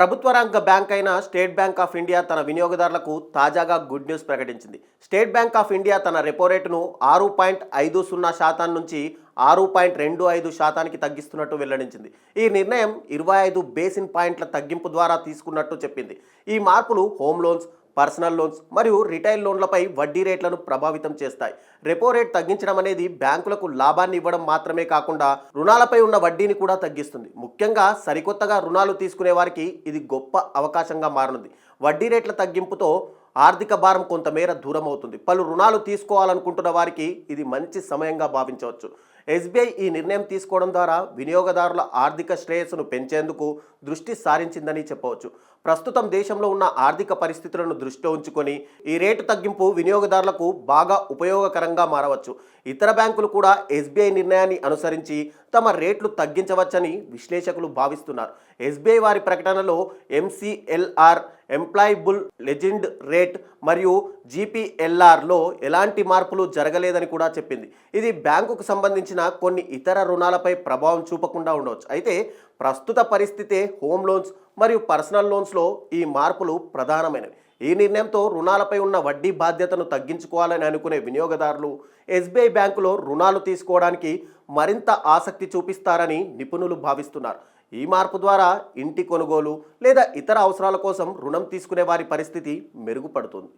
ప్రభుత్వ రంగ బ్యాంక్ అయిన స్టేట్ బ్యాంక్ ఆఫ్ ఇండియా తన వినియోగదారులకు తాజాగా గుడ్ న్యూస్ ప్రకటించింది. స్టేట్ బ్యాంక్ ఆఫ్ ఇండియా తన రెపో రేటును 6.50% నుంచి 6.25%కి తగ్గిస్తున్నట్టు వెల్లడించింది. ఈ నిర్ణయం 25 బేసిన్ పాయింట్ల తగ్గింపు ద్వారా తీసుకున్నట్టు చెప్పింది. ఈ మార్పులు హోమ్ లోన్స్, పర్సనల్ లోన్స్ మరియు రిటైల్ లోన్లపై వడ్డీ రేట్లను ప్రభావితం చేస్తాయి. రెపో రేట్ తగ్గించడం అనేది బ్యాంకులకు లాభాన్ని ఇవ్వడం మాత్రమే కాకుండా రుణాలపై ఉన్న వడ్డీని కూడా తగ్గిస్తుంది. ముఖ్యంగా సరికొత్తగా రుణాలు తీసుకునే వారికి ఇది గొప్ప అవకాశంగా మారనుంది. వడ్డీ రేట్ల తగ్గింపుతో ఆర్థిక భారం కొంతమేర దూరం అవుతుంది. పలు రుణాలు తీసుకోవాలనుకుంటున్న వారికి ఇది మంచి సమయంగా భావించవచ్చు. ఎస్బీఐ ఈ నిర్ణయం తీసుకోవడం ద్వారా వినియోగదారుల ఆర్థిక శ్రేయస్సును పెంచేందుకు దృష్టి సారించిందని చెప్పవచ్చు. ప్రస్తుతం దేశంలో ఉన్న ఆర్థిక పరిస్థితులను దృష్టిలో ఉంచుకొని ఈ రేటు తగ్గింపు వినియోగదారులకు బాగా ఉపయోగకరంగా మారవచ్చు. ఇతర బ్యాంకులు కూడా ఎస్బీఐ నిర్ణయాన్ని అనుసరించి తమ రేట్లు తగ్గించవచ్చని విశ్లేషకులు భావిస్తున్నారు. ఎస్బీఐ వారి ప్రకటనలో ఎంసీఎల్ఆర్, ఎంప్లాయబుల్ లెజెండ్ రేట్ మరియు జీపీఎల్ఆర్లో ఎలాంటి మార్పులు జరగలేదని కూడా చెప్పింది. ఇది బ్యాంకుకు సంబంధించిన కొన్ని ఇతర రుణాలపై ప్రభావం చూపకుండా ఉండవచ్చు. అయితే ప్రస్తుత పరిస్థితే హోమ్ లోన్స్ మరియు పర్సనల్ లోన్స్లో ఈ మార్పులు ప్రధానమైనవి. ఈ నిర్ణయంతో రుణాలపై ఉన్న వడ్డీ బాధ్యతను తగ్గించుకోవాలని అనుకునే వినియోగదారులు ఎస్బీఐ బ్యాంకులో రుణాలు తీసుకోవడానికి మరింత ఆసక్తి చూపిస్తారని నిపుణులు భావిస్తున్నారు. ఈ మార్పు ద్వారా ఇంటి కొనుగోలు లేదా ఇతర అవసరాల కోసం రుణం తీసుకునే వారి పరిస్థితి మెరుగుపడుతుంది.